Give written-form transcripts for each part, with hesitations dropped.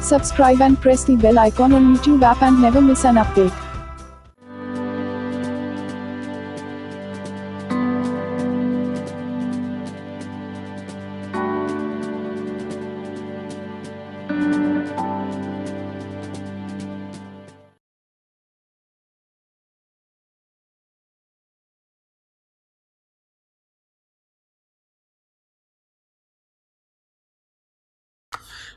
subscribe and press the bell icon on YouTube app and never miss an update.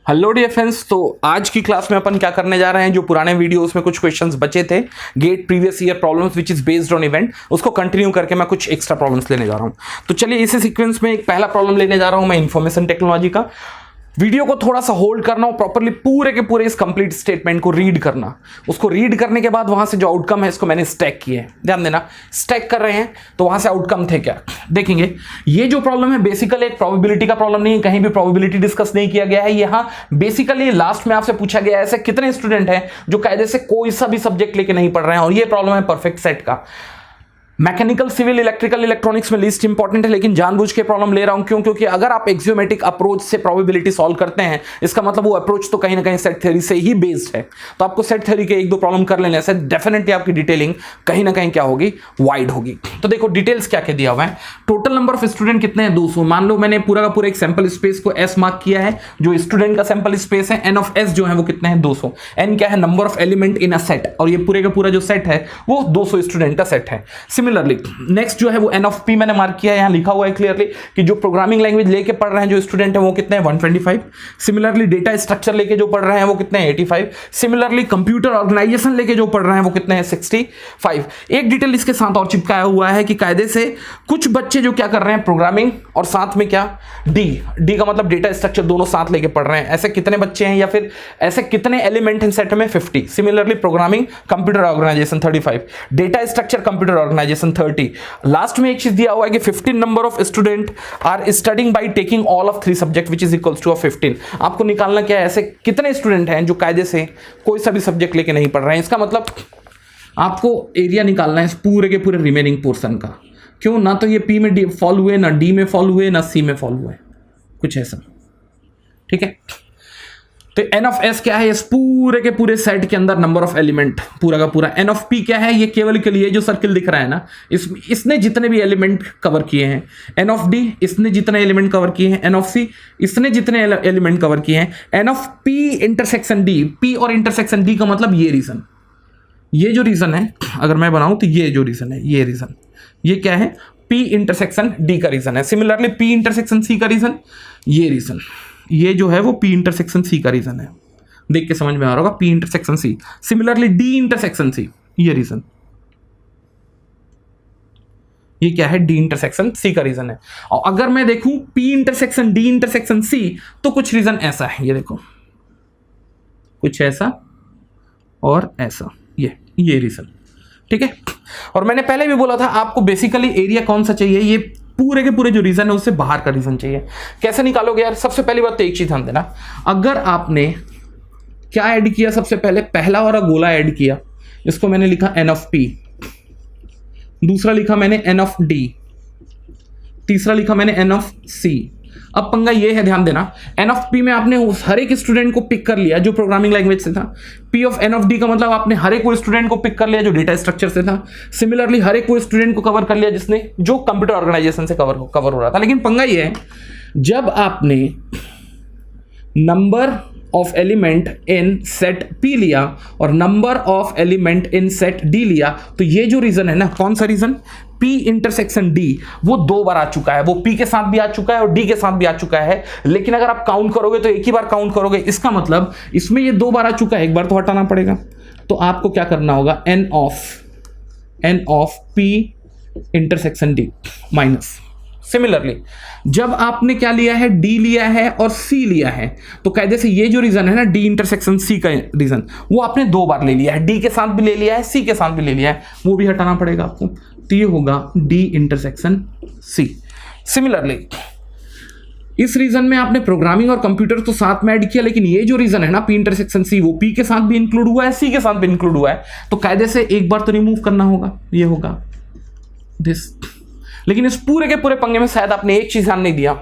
Hello dear friends, तो आज की class में अपन क्या करने जा रहे हैं, जो पुराने वीडियोस में कुछ क्वेश्चंस बचे थे GATE previous year problems which is based on event, उसको कंटिन्यू करके मैं कुछ एक्स्ट्रा प्रॉब्लम्स लेने जा रहा हूं। तो चलिए इसी सीक्वेंस में एक पहला प्रॉब्लम लेने जा रहा हूं मैं इंफॉर्मेशन टेक्नोलॉजी का। वीडियो को थोड़ा सा होल्ड करना और प्रॉपर्ली पूरे के पूरे इस कंप्लीट स्टेटमेंट को रीड करना। उसको रीड करने के बाद वहां से जो आउटकम है इसको मैंने स्टैक किए, ध्यान देना। स्टैक कर रहे हैं तो वहां से आउटकम थे क्या देखेंगे। ये जो प्रॉब्लम है बेसिकली एक प्रोबेबिलिटी का प्रॉब्लम नहीं है, कहीं भी प्रोबेबिलिटी डिस्कस नहीं किया गया है। यहां बेसिकली लास्ट में आपसे पूछा गया है ऐसे कितने स्टूडेंट हैं जो कायदे से कोई सा भी सब्जेक्ट लेके नहीं पढ़ रहे हैं, और ये प्रॉब्लम है परफेक्ट सेट का। मैकेनिकल, सिविल, इलेक्ट्रिकल, इलेक्ट्रॉनिक्स में लिस्ट इंपॉर्टेंट है, लेकिन जानबूझ के प्रॉब्लम ले रहा हूं क्यों? क्योंकि अगर आप एक्सियोमेटिक अप्रोच से प्रोबेबिलिटी सॉल्व करते हैं, इसका मतलब वो अप्रोच तो कहीं ना कहीं सेट थ्योरी से ही बेस्ड है। तो आपको सेट थ्योरी के एक दो प्रॉब्लम कर लेने से डेफिनेटली आपकी डिटेलिंग कहीं ना कहीं क्या होगी, वाइड होगी। तो देखो डिटेल्स क्या क्या दिया हुआ है। टोटल नंबर ऑफ स्टूडेंट कितने हैं, 200। मान लो मैंने पूरा का पूरा एक सैंपल स्पेस को एस मार्क किया है, जो स्टूडेंट का सैंपल स्पेस है। एन ऑफ एस जो है वो कितने हैं, 200। एन क्या है, number of element in a set, और ये पूरे का पूरा जो सेट है वो 200 स्टूडेंट का सेट है। सिमिलरली नेक्स्ट जो है वो एन ऑफ पी मैंने मार्क किया है, यहां लिखा हुआ है क्लियरली कि जो प्रोग्रामिंग लैंग्वेज लेके पढ़ रहे हैं जो स्टूडेंट है वो कितने हैं, 125। सिमिलरली डेटा स्ट्रक्चर लेके जो पढ़ रहे हैं वो कितने हैं, 85। सिमिलरली कंप्यूटर ऑर्गेनाइजेशन लेके जो पढ़ रहे हैं वो कितने हैं, 65। एक डिटेल इसके साथ और चिपकाया हुआ है कि कायदे से कुछ बच्चे जो क्या कर रहे हैं, प्रोग्रामिंग और साथ में क्या, डी का मतलब डेटा स्ट्रक्चर, दोनों साथ लेके पढ़ रहे हैं। ऐसे कितने बच्चे हैं या फिर ऐसे कितने एलिमेंट हैं सेट में, 50। Similarly programming, computer organisation 35, data structure, computer organisation 30। Last में एक चीज दिया हुआ है कि 15 number of student are studying by taking all of 3 subject which is equals to 15। आपको निकालना क्या है, ऐसे कितने स्टूडेंट हैं जो कायदे से कोई सा भी सब्जेक्ट लेके नहीं पढ़ रहे हैं। इसका मतलब आपको एरिया निकालना है इस पूरे के पूरे रिमेनिंग पोर्शन का। क्यों ना तो ये पी में फॉल हुए, ना डी में फॉल हुए, ना सी में फॉल हुए, कुछ ऐसा, ठीक है। तो एन ऑफ एस क्या है, इस पूरे के पूरे सेट के अंदर नंबर ऑफ एलिमेंट पूरा का पूरा। एन ऑफ पी क्या है, ये केवल के लिए जो सर्किल दिख रहा है ना, इसने जितने भी एलिमेंट कवर किए हैं। एन ऑफ डी, इसने जितने एलिमेंट कवर किए हैं। एन ऑफ सी, इसने जितने एलिमेंट कवर किए हैं। N of P intersection D, P और इंटरसेक्शन डी का मतलब ये रीजन, ये जो रीजन है अगर मैं बनाऊं तो ये जो रीजन है, ये रीजन, ये क्या है, पी इंटरसेक्शन डी का रीजन है। सिमिलरली पी इंटरसेक्शन सी का रीजन, ये रीजन, ये जो है वो पी इंटरसेक्शन सी का रीजन है। देख के समझ में आ रहा होगा, P intersection C. Similarly D intersection C, ये रीजन, ये क्या है, डी इंटरसेक्शन सी का रीजन है। और अगर मैं देखूं P intersection D intersection C, तो कुछ रीजन ऐसा है, ये देखो, कुछ ऐसा और ऐसा, ये रीजन, ठीक है। और मैंने पहले भी बोला था आपको बेसिकली एरिया कौन सा चाहिए, ये पूरे के पूरे जो रीजन है उससे बाहर का रीजन चाहिए। कैसे निकालोगे यार, सबसे पहली बात तो एक चीज ध्यान देना, अगर आपने क्या ऐड किया, सबसे पहले पहला वाला गोला ऐड किया, इसको मैंने लिखा एन ऑफ पी, दूसरा लिखा मैंने एन ऑफ डी, तीसरा लिखा मैंने एन ऑफ सी। अब पंगा ये है, ध्यान देना, एन ऑफ पी में आपने उस हर एक स्टूडेंट को पिक कर लिया जो प्रोग्रामिंग लैंग्वेज से था। P of N of D का मतलब आपने हर एक वो स्टूडेंट को पिक कर लिया जो डेटा स्ट्रक्चर से था। सिमिलरली हर एक वो स्टूडेंट को कवर कर लिया जिसने जो कंप्यूटर ऑर्गेनाइजेशन से कवर हो रहा था। लेकिन पंगा ये है, जब आपने number of element in set P लिया और number of element in set D लिया, तो ये जो रीजन है ना, कौन सा रीजन, P इंटरसेक्शन D, वो 2 बार आ चुका है। वो P के साथ भी आ चुका है और D के साथ भी आ चुका है, लेकिन अगर आप काउंट करोगे तो एक ही बार काउंट करोगे। इसका मतलब इसमें ये 2 बार आ चुका है, एक बार तो हटाना पड़ेगा। तो आपको क्या करना होगा, N of P intersection D minus. Similarly जब आपने क्या लिया है, D लिया है और C लिया है, तो कायदे से ये जो रीजन है ना, D इंटरसेक्शन C का रीजन, वो आपने 2 बार ले लिया है। D के साथ भी ले लिया है, C के साथ भी ले लिया है, वो भी हटाना पड़ेगा आपको। तो ये होगा D इंटरसेक्शन C। सिमिलरली इस रीजन में आपने प्रोग्रामिंग और कंप्यूटर तो साथ में ऐड किया, लेकिन ये जो रीजन है ना P इंटरसेक्शन C, वो P के साथ भी इंक्लूड हुआ है, C के साथ भी इंक्लूड हुआ है। तो कायदे से एक बार तो रिमूव करना होगा, ये होगा दिस। लेकिन इस पूरे के पूरे पंगे में शायद आपने एक चीज ध्यान नहीं दिया,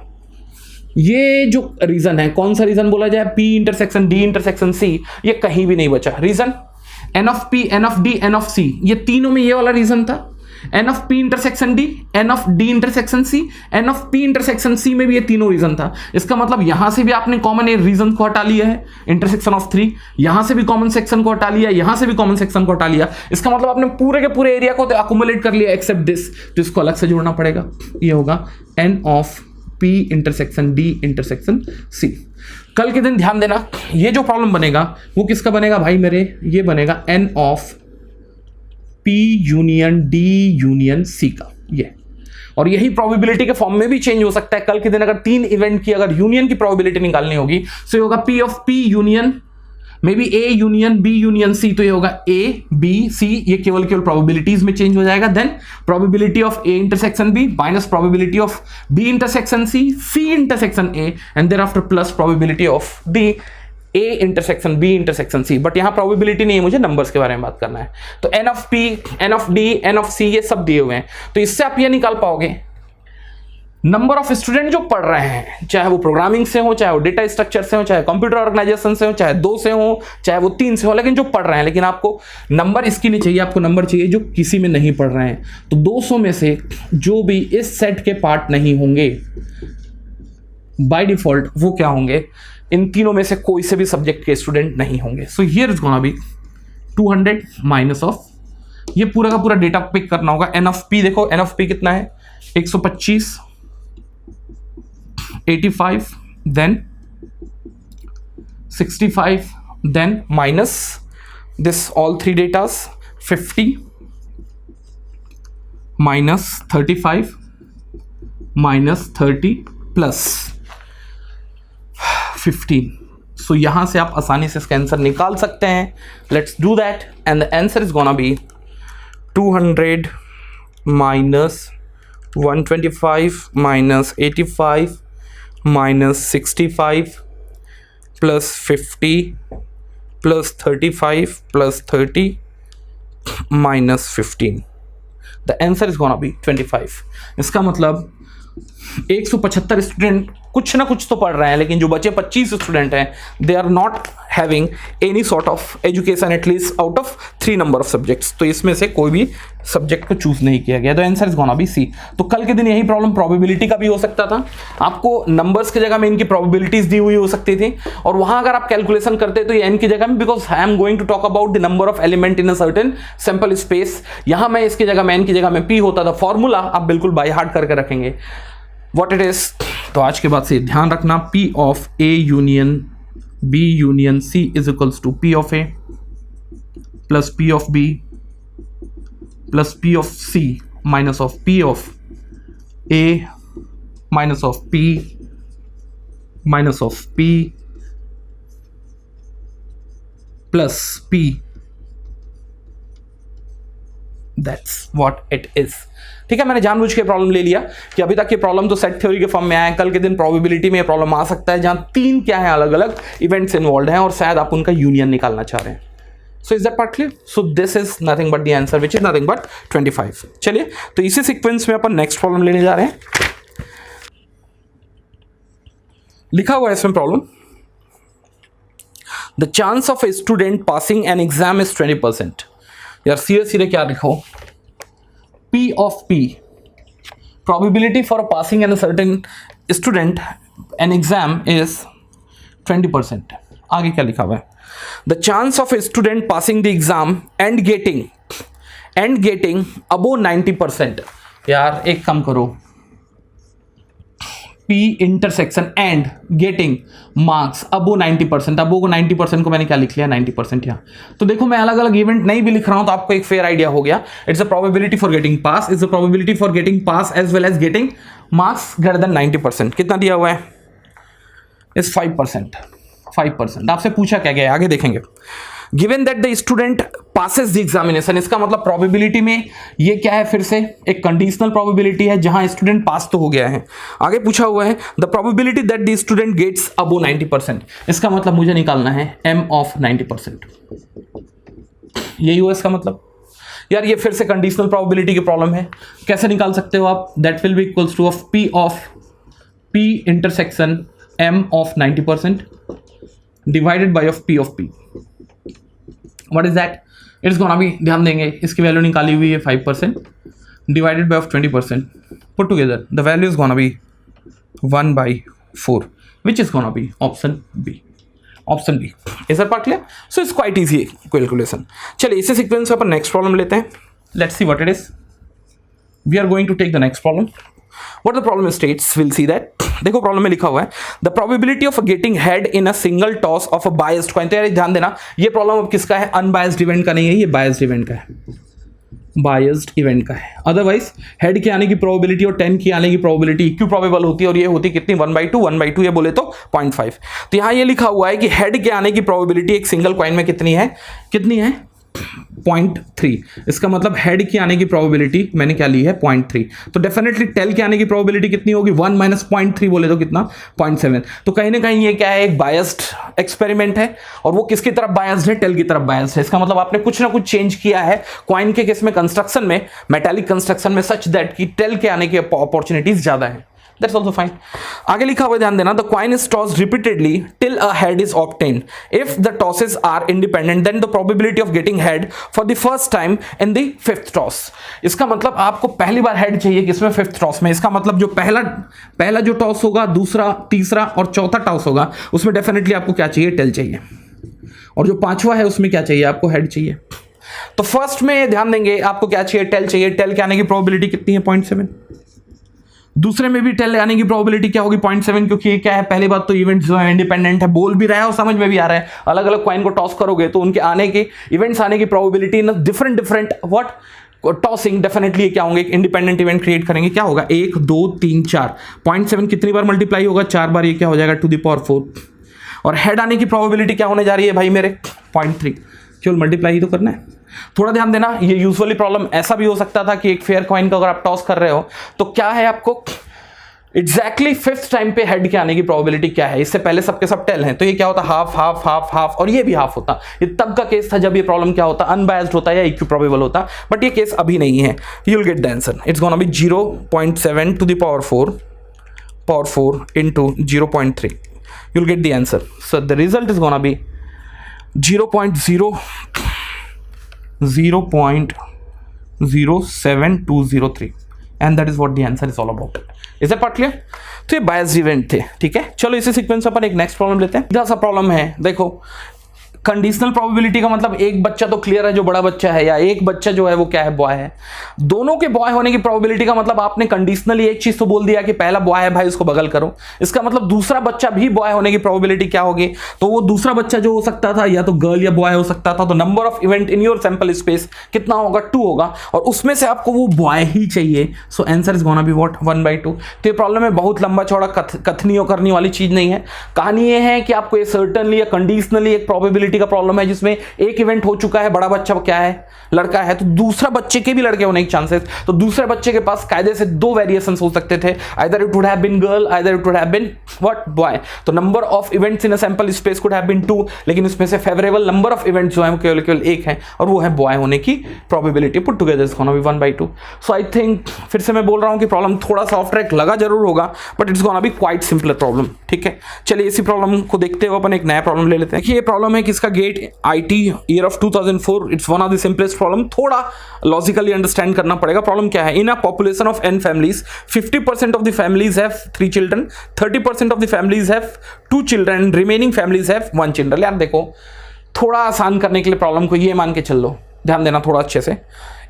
ये जो रीजन है, कौन सा रीजन बोला जाए, P intersection D intersection C, ये कहीं भी नहीं बचा region. N of P, N of D, N of C, ये तीनों में ये वाला रीजन था। N of P intersection D, N of D intersection C, N of P intersection C में भी ये तीनों रीजन था। इसका मतलब यहां से भी आपने कॉमन रीजन को हटा लिया है, इंटरसेक्शन ऑफ 3, यहां से भी कॉमन सेक्शन को हटा लिया, यहां से भी कॉमन सेक्शन को हटा लिया। इसका मतलब आपने पूरे के पूरे एरिया को अकुमुलेट कर लिया एक्सेप्ट दिस, तो इसको अलग से जोड़ना पड़ेगा। ये होगा N of P intersection D intersection C। कल के दिन ध्यान देना, ये जो प्रॉब्लम बनेगा वो किसका बनेगा भाई मेरे, ये बनेगा N of P union D union C का, ये। और यही प्रोबेबिलिटी के फॉर्म में भी चेंज हो सकता है। कल के दिन अगर 3 इवेंट की अगर यूनियन की प्रोबेबिलिटी निकालनी होगी तो ये होगा P of P union may be A union B union C, तो ये होगा A B C, ये केवल प्रोबेबिलिटीज में चेंज हो जाएगा। Then probability of A intersection B minus probability of B intersection C, C intersection A, and thereafter plus probability of D A intersection B intersection C। But यहां probability नहीं है, मुझे numbers के बारे में बात करना है। तो N of P, N of D, N of C ये सब दिए हुए हैं, तो इससे आप ये निकाल पाओगे नंबर ऑफ स्टूडेंट जो पढ़ रहे हैं, चाहे वो प्रोग्रामिंग से हो, चाहे वो डेटा स्ट्रक्चर से हो, चाहे कंप्यूटर ऑर्गेनाइजेशन से हो, चाहे 2 से हो, चाहे वो 3 से हो, लेकिन जो पढ़ रहे हैं। लेकिन आपको नंबर इसके लिए चाहिए, आपको नंबर चाहिए जो किसी में नहीं पढ़ रहे हैं। तो 200 में से जो भी इस सेट के पार्ट नहीं होंगे बाय डिफॉल्ट, वो क्या होंगे, इन तीनों में से कोई से भी सब्जेक्ट के स्टूडेंट नहीं होंगे। So here is gonna be 200 minus of, ये पूरा का पूरा डेटा पिक करना होगा। N ऑफ P देखो, N ऑफ P कितना है, 125, 85, then 65, then minus this all 3 datas 50 minus 35 minus 30 plus 15। So यहां से आप आसानी से इसका आंसर निकाल सकते हैं। Let's do that and the answer is gonna be 200 minus 125 minus 85 minus 65 plus 50 plus 35 plus 30 minus 15। The answer is gonna B 25। इसका मतलब 175 स्टूडेंट कुछ ना कुछ तो पढ़ रहे हैं, लेकिन जो बचे 25 स्टूडेंट हैं, they are not having any sort of education at least out of 3 number of subjects. तो इसमें से कोई भी सब्जेक्ट को चूज नहीं किया गया। तो answer is gonna be C. तो कल के दिन यही प्रॉब्लम प्रोबेबिलिटी का भी हो सकता था, आपको नंबर्स की जगह में इनकी प्रोबेबिलिटीज दी हुई हो सकती थी, और वहां अगर आप कैलकुलेशन करते तो ये एन की जगह में, because I am going to talk about the number of element in a certain sample space, यहां मैं इसकी जगह में एन की जगह में पी होता था। फॉर्मूला आप बिल्कुल बाय हार्ट करके रखेंगे व्हाट इट इज। तो आज के बाद से ध्यान रखना, P of A union B union C is equals to P of A plus P of B plus P of C minus of P of A minus of P minus of P plus P। That's what it is. ठीक है, मैंने जानबूझ के problem ले लिया कि अभी तक ये प्रॉब्लम तो सेट थ्योरी के फॉर्म में आया है, कल के दिन प्रोबेबिलिटी में ये प्रॉब्लम आ सकता है जहां 3 क्या है अलग अलग इवेंट्स इन्वॉल्व हैं और शायद आप उनका यूनियन निकालना चाह रहे हैं। So is that part clear? So this is nothing but the answer which is nothing but 25। चलिए, तो इसी सीक्वेंस में अपन नेक्स्ट प्रॉब्लम लेने जा रहे हैं। लिखा हुआ है इसमें problem, the chance of a student passing an exam is 20%। यार सीधे सीधे क्या लिखो, P of P, probability for passing an a certain student an exam is 20%। आगे क्या लिखा हुआ है, the chance of a student passing the exam and getting above 90%। यार एक काम करो, P intersection and getting marks above 90%। Above को 90% को मैंने क्या लिख लिया, 90% यहाँ। तो देखो मैं अलग अलग इवेंट नहीं भी लिख रहा हूं तो आपको एक फेयर आइडिया हो गया। It's a probability for getting pass, it's a probability for getting pass as well as getting marks greater than 90%। कितना दिया हुआ है, इज 5%। 5%। आपसे पूछा क्या गया, आगे देखेंगे। Given that the student passes the examination, इसका मतलब प्रोबेबिलिटी में ये क्या है, फिर से एक कंडीशनल प्रोबेबिलिटी है जहां स्टूडेंट पास तो हो गया है। आगे पूछा हुआ है the probability that the student gets above 90%, इसका मतलब मुझे निकालना है m ऑफ 90%। यही हुआ इसका मतलब। यार ये फिर से कंडीशनल प्रोबेबिलिटी की प्रॉब्लम है, कैसे निकाल सकते हो आप, that will be equals two of P P intersection M of 90% divided by of P of P. What is that? It's gonna be, ध्यान देंगे इसकी वैल्यू निकाली हुई है 5% divided by of 20%. Put together the value is gonna be 1/4, which is gonna be option B. Option B. Is that part clear? So it's quite easy calculation. चलिए इसे sequence में अपन next problem लेते हैं. Let's see what it is. We are going to take the next problem. What the problem states, we'll see that. देखो problem में लिखा हुआ है the probability of getting head in a single toss of a biased coin. तो यार ध्यान देना, ये प्रॉब्लम अब किसका है? अनबायस्ड इवेंट का नहीं है, ये बायस्ड इवेंट का है. बायस्ड इवेंट का है. अदरवाइज हेड के आने की प्रोबेबिलिटी और 10 की आने की प्रोबेबिलिटी इक्वी प्रोबेबल होती है, और ये होती कितनी? 1/2 ये बोले तो 0.5. तो यहाँ ये लिखा हुआ है कि हेड के आने की प्रोबेबिलिटी एक सिंगल कॉइन में कितनी है? 0.3. इसका मतलब हेड की आने की प्रोबेबिलिटी मैंने क्या ली है? 0.3. तो डेफिनेटली टेल के आने की प्रोबेबिलिटी कितनी होगी? 1 - 0.3 बोले तो कितना? 0.7. तो कहीं ना कहीं ये क्या है? एक बायस्ड एक्सपेरिमेंट है, और वो किसकी तरफ बायस्ड है? टेल की तरफ बायस्ड है. इसका मतलब आपने कुछ ना कुछ चेंज किया है कॉइन के केस में, कंस्ट्रक्शन में, मेटालिक कंस्ट्रक्शन में, सच दैट कि टेल के आने की अपॉर्चुनिटीज ज्यादा है. That's also fine. आगे लिखा हुआ ध्यान देना, the coin is tossed repeatedly till a head is obtained. If the tosses are independent, then the probability of getting head for the first time in the fifth toss. इसका मतलब आपको पहली बार head चाहिए किसमें? फिफ्थ टॉस में. इसका मतलब जो पहला जो टॉस होगा, दूसरा, तीसरा और चौथा टॉस होगा, उसमें डेफिनेटली आपको क्या चाहिए? टेल चाहिए. और जो पांचवा है उसमें क्या चाहिए? आपको हेड चाहिए. तो फर्स्ट में ध्यान देंगे आपको क्या चाहिए? टेल चाहिए. टेल के आने की प्रोबेबिलिटी कितनी है? 0.7. दूसरे में भी टेल आने की प्रोबेबिलिटी क्या होगी? 0.7, क्योंकि ये क्या है? पहली बात तो इवेंट जो है इंडिपेंडेंट है, बोल भी रहा है और समझ में भी आ रहा है. अलग अलग कॉइन को टॉस करोगे तो उनके आने के इवेंट्स आने की probability in different what tossing definitely क्या होंगे? इंडिपेंडेंट इवेंट क्रिएट करेंगे. क्या होगा? 1 2 3 4. 0.7 कितनी बार मल्टीप्लाई होगा? 4 बार. ये क्या हो जाएगा? To the power 4. और हेड आने की प्रोबेबिलिटी क्या होने जा रही है भाई मेरे? 0.3. केवल मल्टीप्लाई ही तो करना है. थोड़ा ध्यान देना, ये यूजुअली प्रॉब्लम ऐसा भी हो सकता था कि एक फेयर कॉइन का अगर आप टॉस कर रहे हो तो क्या है आपको एग्जैक्टली फिफ्थ टाइम पे हेड के आने की प्रोबेबिलिटी क्या है? इससे पहले सबके सब टेल हैं, तो ये क्या होता? हाफ हाफ हाफ हाफ, और ये भी हाफ होता. ये तब का केस था जब ये प्रॉब्लम क्या होता? अनबायस्ड होता या इक्वी प्रोबेबल होता. बट ये केस अभी नहीं है. You will get the answer. It's gonna be 0.7 to the power 4 into 0.3. You'll get the answer. So the result is gonna be 0.07203, and that is what the answer is all about. Is that part clear? तो ये biased event थे. ठीक है, चलो इसी sequence अपन एक next problem लेते हैं. सीधा सा प्रॉब्लम है, देखो कंडीशनल प्रोबेबिलिटी का मतलब एक बच्चा तो क्लियर है जो बड़ा बच्चा है, या एक बच्चा जो है वो क्या है? बॉय है. दोनों के बॉय होने की प्रोबेबिलिटी का मतलब आपने कंडीशनली एक चीज तो बोल दिया कि पहला बॉय है भाई, उसको बगल करो. इसका मतलब दूसरा बच्चा भी बॉय होने की प्रोबेबिलिटी क्या होगी? तो वो दूसरा बच्चा जो हो सकता था या तो गर्ल या बॉय हो सकता था. तो number of event in your sample space कितना होगा? 2 होगा, और उसमें से आपको वो बॉय ही चाहिए. So answer is gonna be what? 1/2. तो ये प्रॉब्लम में बहुत लंबा चौड़ा कथनी करने वाली चीज नहीं है. कहानी ये है कि आपको ये सर्टनली या कंडीशनली एक प्रोबेबिलिटी का प्रॉब्लम है जिसमें एक इवेंट हो चुका है, बड़ा बच्चा क्या है? लड़का है. तो दूसरा बच्चे के भी लड़के होने के चांसेस, तो दूसरे बच्चे के पास कायदे से 2 वेरिएशंस हो सकते थे. Either it would have been girl, either it would have been what? Boy. तो number of events in a sample space could have been 2, लेकिन उसमें से फेवरेबल नंबर ऑफ इवेंट्स जो है वो केवल एक है, और वो है बॉय होने की probability. Put together is gonna B 1/2. So I think फिर से मैं बोल रहा हूं कि प्रॉब्लम थोड़ा सा ऑफ ट्रैक लगा जरूर होगा, but it's gonna B quite simpler problem. ठीक है, चलिए इसी प्रॉब्लम को देखते हुए अपन एक नया प्रॉब्लम ले लेते हैं. ये प्रॉब्लम है किसका? Get IIT year of 2004. It's one of the simplest problem. थोड़ा लॉजिकली अंडरस्टैंड करना पड़ेगा. प्रॉब्लम क्या है? In a population of n families, 50% of the families have 3 children, 30% of the families have 2 children, remaining families have 1 children. यार देखो, थोड़ा आसान करने के लिए प्रॉब्लम को ये मान के चल लो, ध्यान देना थोड़ा अच्छे से.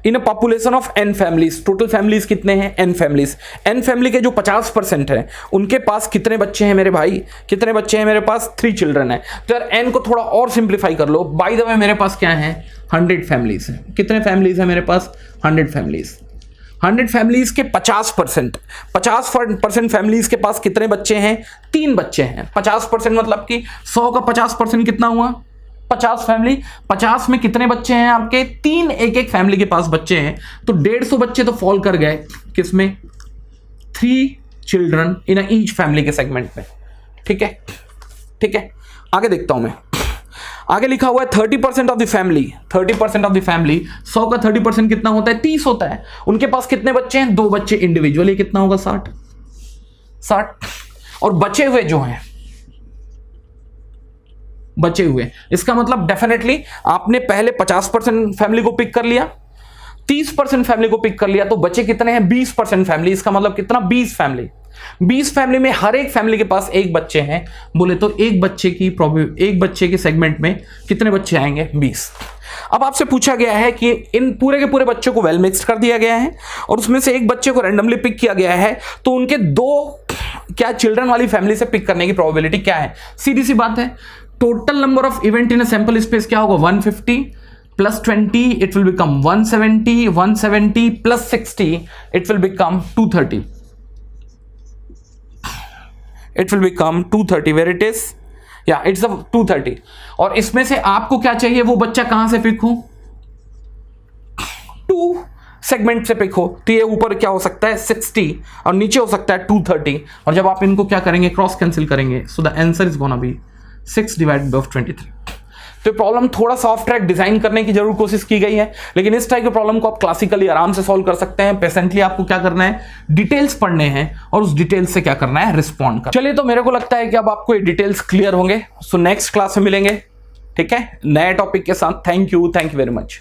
In a population of n families, total families कितने हैं? n families. n फैमिली के जो 50% है उनके पास कितने बच्चे हैं मेरे भाई? कितने बच्चे हैं मेरे पास? 3 चिल्ड्रन है. तो यार n को थोड़ा और सिंप्लीफाई कर लो. बाय द वे मेरे पास क्या है? 100 फैमिलीज है. कितने फैमिलीज है मेरे पास? 100 फैमिलीज. 100 फैमिलीज के 50% फैमिलीज के पास कितने बच्चे हैं? 3 बच्चे हैं. 50% मतलब कि 100 का 50% कितना हुआ? 50 फैमिली. 50 में कितने बच्चे हैं आपके? 3 एक फैमिली के पास बच्चे हैं. तो 150 बच्चे तो फॉल कर गए किसमें? 3 चिल्ड्रन इन ईच फैमिली के सेगमेंट में. ठीक है, ठीक है, आगे देखता हूं मैं. आगे लिखा हुआ है 30% of the family. 30% of the family, 100 का 30% कितना होता है? 30 होता है. उनके पास कितने बच्चे हैं? 2 बच्चे इंडिविजुअली. कितना होगा? 60. और बचे हुए जो हैं, बचे हुए, इसका मतलब डेफिनेटली आपने पहले 50% फैमिली को पिक कर लिया, 30% फैमिली को पिक कर लिया, तो बचे कितने हैं? 20% फैमिली। इसका मतलब कितना? 20 फैमिली। 20 फैमिली में हर एक फैमिली के पास एक बच्चे हैं, बोले तो एक बच्चे के सेगमेंट में कितने बच्चे आएंगे? 20। अब आपसे पूछा गया है कि इन पूरे के पूरे बच्चों को वेल मिक्स्ड कर दिया गया है और उसमें से एक बच्चे को रैंडमली पिक किया गया है, तो उनके दो क्या चिल्ड्रन वाली फैमिली से पिक करने की प्रोबेबिलिटी क्या है? सीधी सी बात है, total number of event in a sample space क्या होगा? 150 plus 20 it will become 170, 170 plus 60 it will become 230, it will become 230 where it is, yeah it's a 230। और इसमें से आपको क्या चाहिए? वो बच्चा कहां से पिक हो? 2 सेगमेंट से पिक हो, तो ये ऊपर क्या हो सकता है? 60 और नीचे हो सकता है 230, और जब आप इनको क्या करेंगे? क्रॉस कैंसिल करेंगे, so the answer is gonna B 6 divided by 23। तो प्रॉब्लम थोड़ा सॉफ्ट ट्रैक डिजाइन करने की जरूर कोशिश की गई है, लेकिन इस टाइप के प्रॉब्लम को आप क्लासिकली आराम से सॉल्व कर सकते हैं। पेशेंटली आपको क्या करना है? डिटेल्स पढ़ने हैं और उस डिटेल्स से क्या करना है? रिस्पॉन्ड कर। चलिए, तो मेरे को लगता है कि अब आपको ये डिटेल्स क्लियर होंगे। सो नेक्स्ट क्लास में मिलेंगे, ठीक है, नए टॉपिक के साथ। Thank you very much.